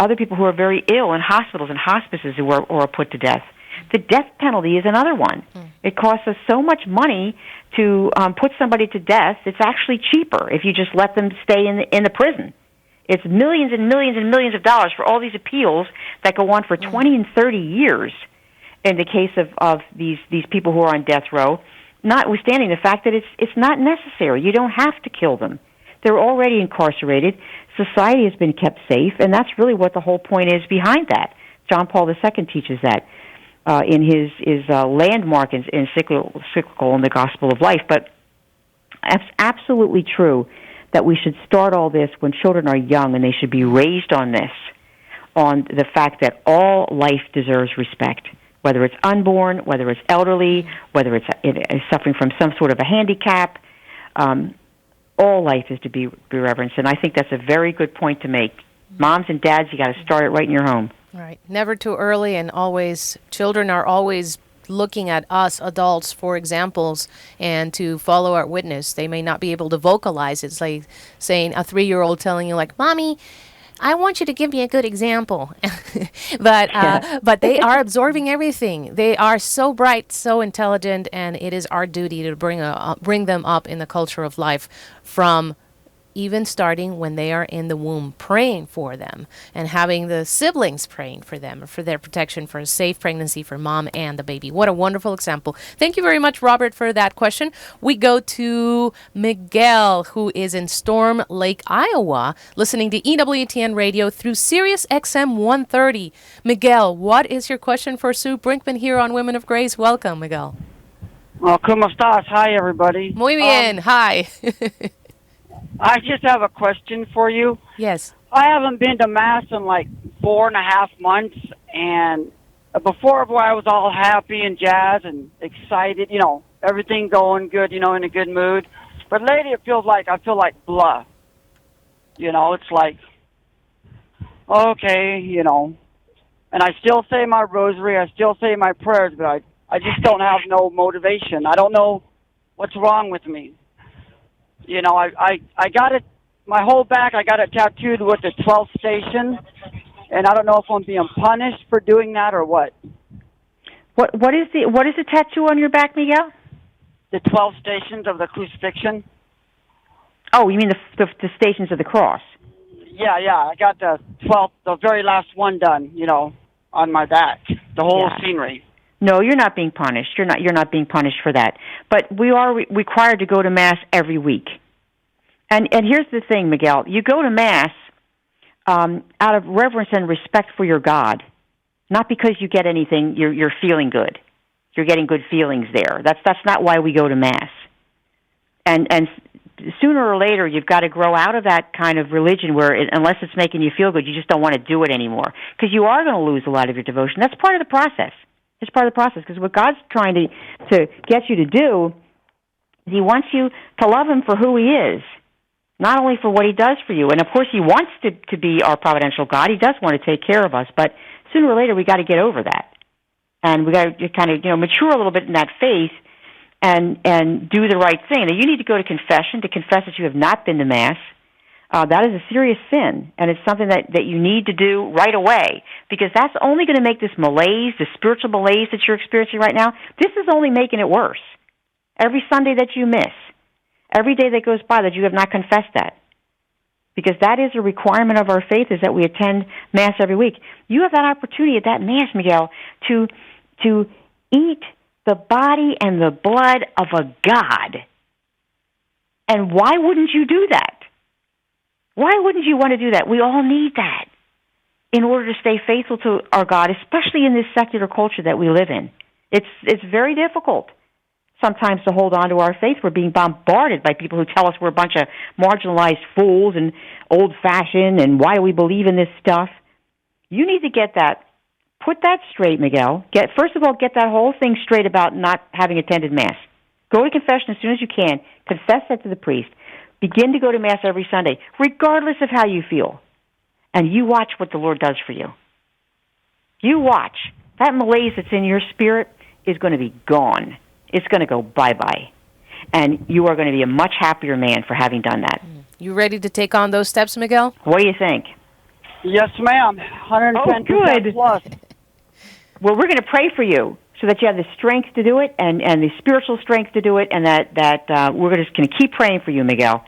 other people who are very ill in hospitals and hospices who are put to death. The death penalty is another one. It costs us so much money to put somebody to death. It's actually cheaper if you just let them stay in the prison. It's millions and millions and millions of dollars for all these appeals that go on for 20 and 30 years in the case of these people who are on death row, notwithstanding the fact that it's not necessary. You don't have to kill them. They're already incarcerated. Society has been kept safe, and that's really what the whole point is behind that. John Paul II teaches that in his landmark encyclical in the Gospel of Life. But it's absolutely true that we should start all this when children are young, and they should be raised on this, on the fact that all life deserves respect, whether it's unborn, whether it's elderly, whether it's suffering from some sort of a handicap. All life is to be reverenced, and I think that's a very good point to make. Moms and dads, you got to start it right in your home. Right. Never too early, and always, children are always looking at us adults for examples and to follow our witness. They may not be able to vocalize. It's like saying a 3-year-old telling you, like, Mommy, I want you to give me a good example. But they are absorbing everything. They are so bright, so intelligent, and it is our duty to bring them up in the culture of life from even starting when they are in the womb, praying for them and having the siblings praying for them for their protection, for a safe pregnancy for mom and the baby. What a wonderful example. Thank you very much, Robert, for that question. We go to Miguel, who is in Storm Lake, Iowa, listening to EWTN radio through Sirius XM 130. Miguel, what is your question for Sue Brinkman here on Women of Grace? Welcome, Miguel. Oh, ¿cómo estás? Hi, everybody. Muy bien. Hi. I just have a question for you. Yes. I haven't been to Mass in like 4.5 months, and before I was all happy and jazz and excited, everything going good, in a good mood. But lately I feel like blah. It's like, okay, and I still say my rosary, I still say my prayers, but I just don't have no motivation. I don't know what's wrong with me. I got it, my whole back, I got it tattooed with the 12th station, and I don't know if I'm being punished for doing that or what. What is the tattoo on your back, Miguel? The 12 stations of the crucifixion. Oh, you mean the stations of the cross? Yeah, I got the 12th, the very last one done, on my back, the whole scenery. No, you're not being punished. You're not being punished for that. But we are required to go to Mass every week. And here's the thing, Miguel. You go to Mass out of reverence and respect for your God, not because you get anything. You're feeling good. You're getting good feelings there. That's not why we go to Mass. And sooner or later, you've got to grow out of that kind of religion where, unless it's making you feel good, you just don't want to do it anymore, because you are going to lose a lot of your devotion. That's part of the process. It's part of the process, because what God's trying to get you to do is He wants you to love Him for who He is, not only for what He does for you. And, of course, He wants to be our providential God. He does want to take care of us, but sooner or later we got to get over that. And we got to kind of mature a little bit in that faith and do the right thing. Now, you need to go to confession to confess that you have not been to Mass. That is a serious sin, and it's something that you need to do right away, because that's only going to make this malaise, the spiritual malaise that you're experiencing right now, this is only making it worse. Every Sunday that you miss, every day that goes by that you have not confessed that, because that is a requirement of our faith, is that we attend Mass every week. You have that opportunity at that Mass, Miguel, to eat the body and the blood of a God. And why wouldn't you do that? Why wouldn't you want to do that? We all need that in order to stay faithful to our God, especially in this secular culture that we live in. It's very difficult sometimes to hold on to our faith. We're being bombarded by people who tell us we're a bunch of marginalized fools and old-fashioned, and why do we believe in this stuff? You need to get that. Put that straight, Miguel. First of all, get that whole thing straight about not having attended Mass. Go to confession as soon as you can. Confess that to the priest. Begin to go to Mass every Sunday, regardless of how you feel. And you watch what the Lord does for you. You watch. That malaise that's in your spirit is going to be gone. It's going to go bye-bye. And you are going to be a much happier man for having done that. You ready to take on those steps, Miguel? What do you think? Yes, ma'am. 110% plus. well, we're going to pray for you so that you have the strength to do it and the spiritual strength to do it, and that we're just going to keep praying for you, Miguel.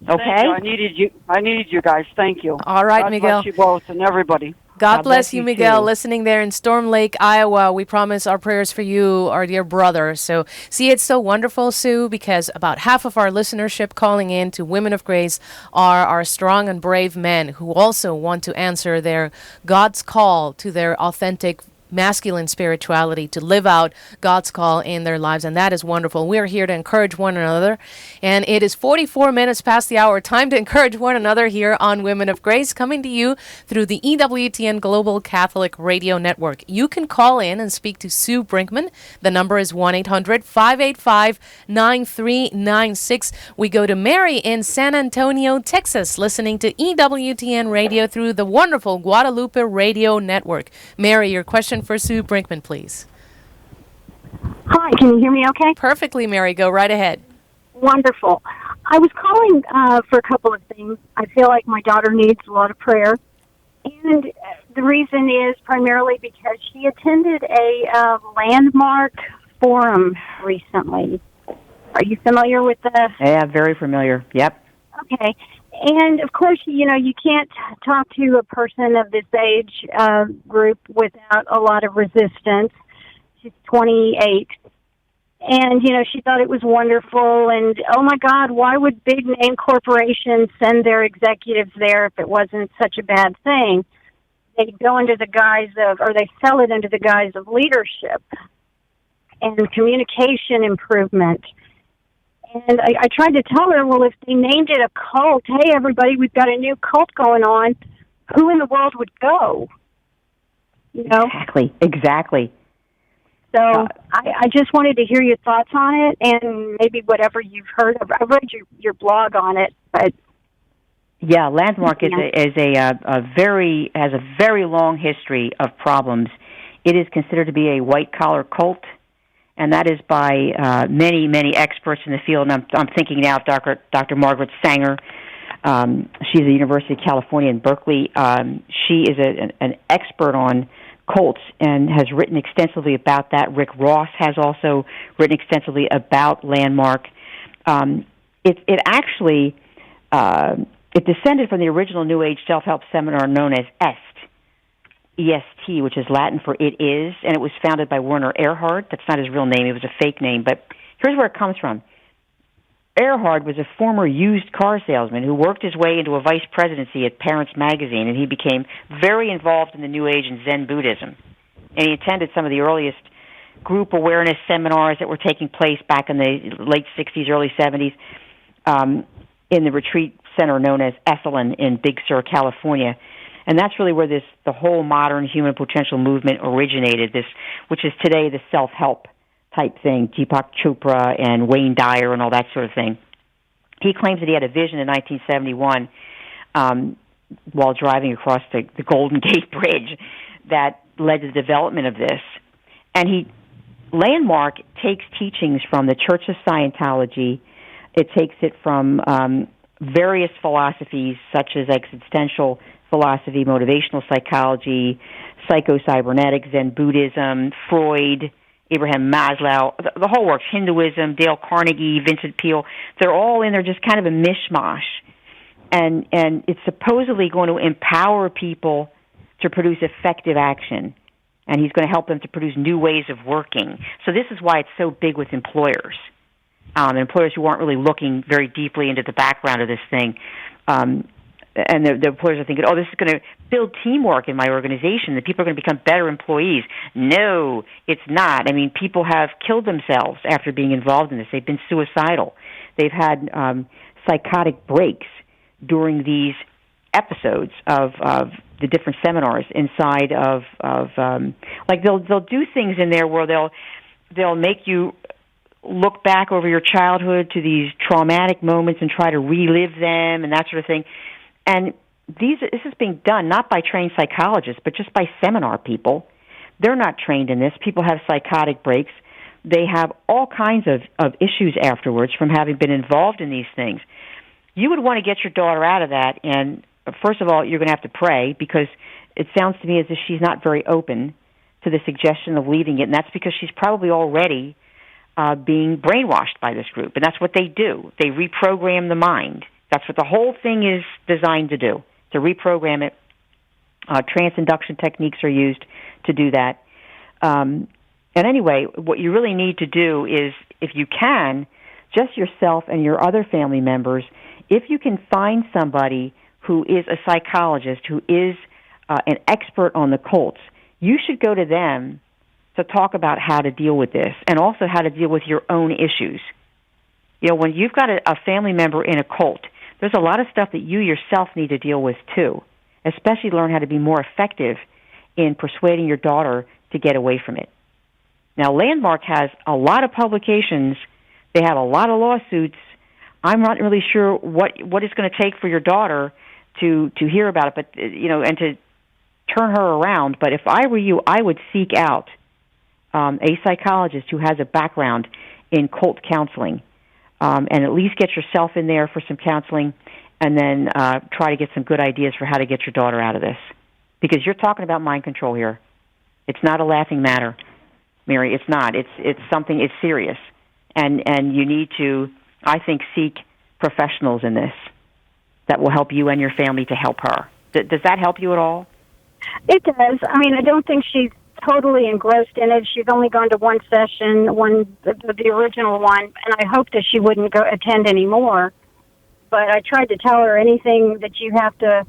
Okay? Thank you. I needed you guys. Thank you. All right, God Miguel. bless you both and everybody. God bless you, Miguel, too. listening there in Storm Lake, Iowa. We promise our prayers for you, our dear brother. So, see, it's so wonderful, Sue, because about half of our listenership calling in to Women of Grace are our strong and brave men who also want to answer their God's call to their authentic masculine spirituality, to live out God's call in their lives, and that is wonderful. We are here to encourage one another, and it is 44 minutes past the hour. Time to encourage one another here on Women of Grace, coming to you through the EWTN Global Catholic Radio Network. You can call in and speak to Sue Brinkman. The number is 1-800-585-9396. We go to Mary in San Antonio, Texas, listening to EWTN Radio through the wonderful Guadalupe Radio Network. Mary, your question for Sue Brinkman, please. Hi, can you hear me okay? Perfectly, Mary. Go right ahead. Wonderful. I was calling for a couple of things. I feel like my daughter needs a lot of prayer. And the reason is primarily because she attended a landmark forum recently. Are you familiar with the... Yeah, very familiar. Yep. Okay. And, of course, you know, you can't talk to a person of this age group without a lot of resistance. She's 28. And, you know, she thought it was wonderful. And, oh, my God, why would big-name corporations send their executives there if it wasn't such a bad thing? They go under the guise of, or they sell it under the guise of leadership and communication improvement. And I tried to tell her, well, if they named it a cult, hey, everybody, we've got a new cult going on, who in the world would go? You know? Exactly. So I just wanted to hear your thoughts on it and maybe whatever you've heard. I've read your blog on it, but... Yeah, Landmark has a very long history of problems. It is considered to be a white-collar cult, and that is by many experts in the field. And I'm thinking now of Dr. Margaret Sanger. She's at the University of California in Berkeley. She is an expert on cults and has written extensively about that. Rick Ross has also written extensively about Landmark. It actually it descended from the original New Age self-help seminar known as EST, which is Latin for it is, and it was founded by Werner Erhard. That's not his real name. It was a fake name, but here's where it comes from. Erhard was a former used car salesman who worked his way into a vice presidency at Parents Magazine, and he became very involved in the New Age and Zen Buddhism. And he attended some of the earliest group awareness seminars that were taking place back in the late 60s, early 70s in the retreat center known as Esalen in Big Sur, California. And that's really where the whole modern human potential movement originated, which is today the self-help type thing, Deepak Chopra and Wayne Dyer and all that sort of thing. He claims that he had a vision in 1971 while driving across the Golden Gate Bridge that led to the development of this. And Landmark takes teachings from the Church of Scientology. It takes it from various philosophies such as existential philosophy, motivational psychology, psycho-cybernetics, Zen Buddhism, Freud, Abraham Maslow, the whole works, Hinduism, Dale Carnegie, Vincent Peale. They're all in there just kind of a mishmash. And it's supposedly going to empower people to produce effective action. And he's going to help them to produce new ways of working. So this is why it's so big with employers. Employers who aren't really looking very deeply into the background of this thing. And the employers are thinking, this is going to build teamwork in my organization. The people are going to become better employees. No, it's not. I mean, people have killed themselves after being involved in this. They've been suicidal. They've had psychotic breaks during these episodes of the different seminars inside of like they'll do things in there where they'll make you look back over your childhood to these traumatic moments and try to relive them and that sort of thing. And this is being done not by trained psychologists, but just by seminar people. They're not trained in this. People have psychotic breaks. They have all kinds of issues afterwards from having been involved in these things. You would want to get your daughter out of that, and first of all, you're going to have to pray because it sounds to me as if she's not very open to the suggestion of leaving it, and that's because she's probably already being brainwashed by this group, and that's what they do. They reprogram the mind. That's what the whole thing is designed to do, to reprogram it. Trance-induction techniques are used to do that. And anyway, what you really need to do is, if you can, just yourself and your other family members, if you can find somebody who is a psychologist, who is an expert on the cults, you should go to them to talk about how to deal with this and also how to deal with your own issues. You know, when you've got a family member in a cult, there's a lot of stuff that you yourself need to deal with too, especially learn how to be more effective in persuading your daughter to get away from it. Now, Landmark has a lot of publications. They have a lot of lawsuits. I'm not really sure what it's going to take for your daughter to hear about it, but and to turn her around. But if I were you, I would seek out a psychologist who has a background in cult counseling, and at least get yourself in there for some counseling, and then try to get some good ideas for how to get your daughter out of this. Because you're talking about mind control here. It's not a laughing matter, Mary. It's not. It's something. It's serious, and you need to, I think, seek professionals in this that will help you and your family to help her. Does that help you at all? It does. I mean, I don't think she's totally engrossed in it. She's only gone to one session, the original one, and I hope that she wouldn't go attend anymore. But I tried to tell her anything that you have to,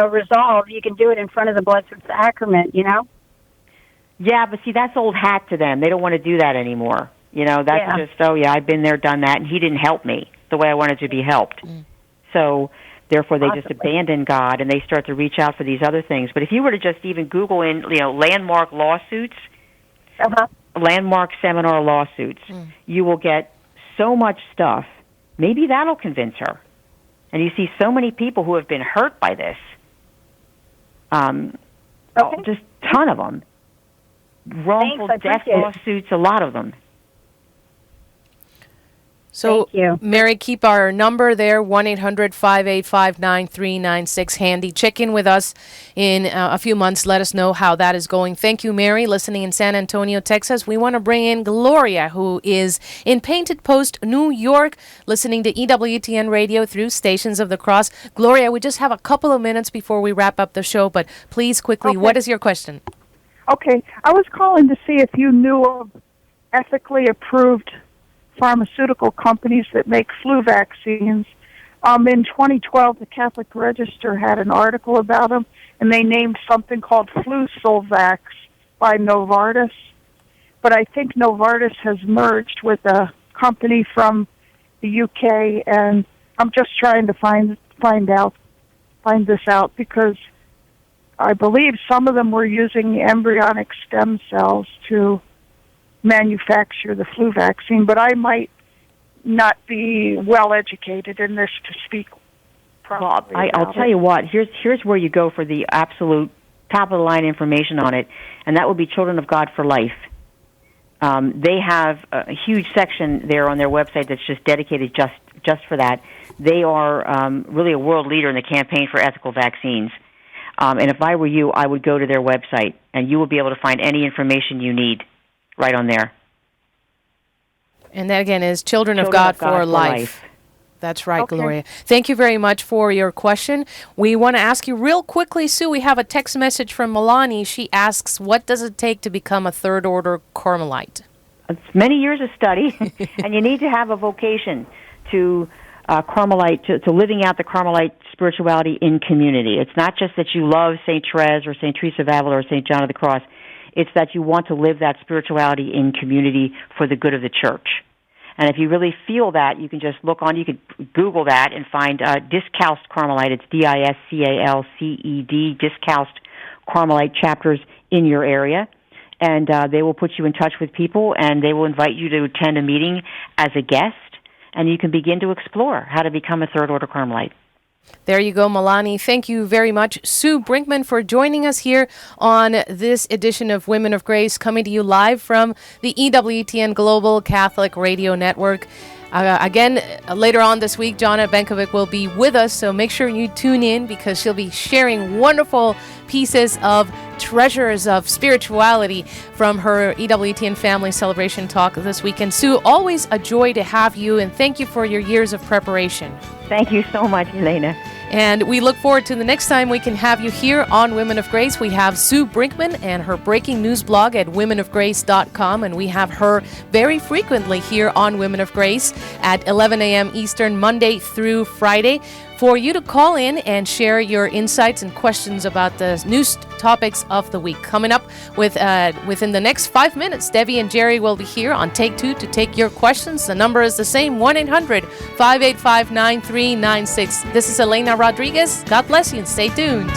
resolve, you can do it in front of the Blessed Sacrament, Yeah, but see, that's old hat to them. They don't want to do that anymore. That's just, I've been there, done that, and he didn't help me the way I wanted to be helped. So, therefore, they just abandon God, and they start to reach out for these other things. But if you were to just even Google in, Landmark lawsuits, Landmark seminar lawsuits, you will get so much stuff. Maybe that'll convince her. And you see so many people who have been hurt by this. Just a ton of them. Wrongful death lawsuits, a lot of them. So, Mary, keep our number there, 1-800-585-9396 handy. Check in with us in a few months. Let us know how that is going. Thank you, Mary, listening in San Antonio, Texas. We want to bring in Gloria, who is in Painted Post, New York, listening to EWTN radio through Stations of the Cross. Gloria, we just have a couple of minutes before we wrap up the show, but please quickly, what is your question? Okay, I was calling to see if you knew of ethically approved pharmaceutical companies that make flu vaccines. In 2012, the Catholic Register had an article about them, and they named something called Flusolvax by Novartis. But I think Novartis has merged with a company from the UK, and I'm just trying to find this out because I believe some of them were using embryonic stem cells to manufacture the flu vaccine, but I might not be well educated in this to speak properly. Well, I'll tell you what, here's where you go for the absolute top of the line information on it, and that would be Children of God for Life. They have a huge section there on their website that's just dedicated just for that. They are really a world leader in the campaign for ethical vaccines. And if I were you, I would go to their website, and you will be able to find any information you need right on there. And that, again, is Children of God for Life. That's right, okay. Gloria. Thank you very much for your question. We want to ask you real quickly, Sue, we have a text message from Milani. She asks, what does it take to become a third-order Carmelite? It's many years of study, and you need to have a vocation to Carmelite, to living out the Carmelite spirituality in community. It's not just that you love St. Therese or St. Teresa of Avila or St. John of the Cross. It's that you want to live that spirituality in community for the good of the church. And if you really feel that, you can just you could Google that and find Discalced Carmelite. It's DISCALCED, Discalced Carmelite chapters in your area. And they will put you in touch with people, and they will invite you to attend a meeting as a guest, and you can begin to explore how to become a third-order Carmelite. There you go, Milani. Thank you very much, Sue Brinkman, for joining us here on this edition of Women of Grace, coming to you live from the EWTN Global Catholic Radio Network. Again, later on this week, Janet Benkovic will be with us, so make sure you tune in because she'll be sharing wonderful pieces of treasures of spirituality from her EWTN Family Celebration Talk this weekend. Sue, always a joy to have you, and thank you for your years of preparation. Thank you so much, Elena. And we look forward to the next time we can have you here on Women of Grace. We have Sue Brinkman and her breaking news blog at womenofgrace.com, and we have her very frequently here on Women of Grace at 11 a.m. Eastern, Monday through Friday, for you to call in and share your insights and questions about the news topics of the week. Coming up within the next 5 minutes, Debbie and Jerry will be here on Take Two to take your questions. The number is the same, 1-800-585-9396. This is Elena Rodriguez. God bless you and stay tuned.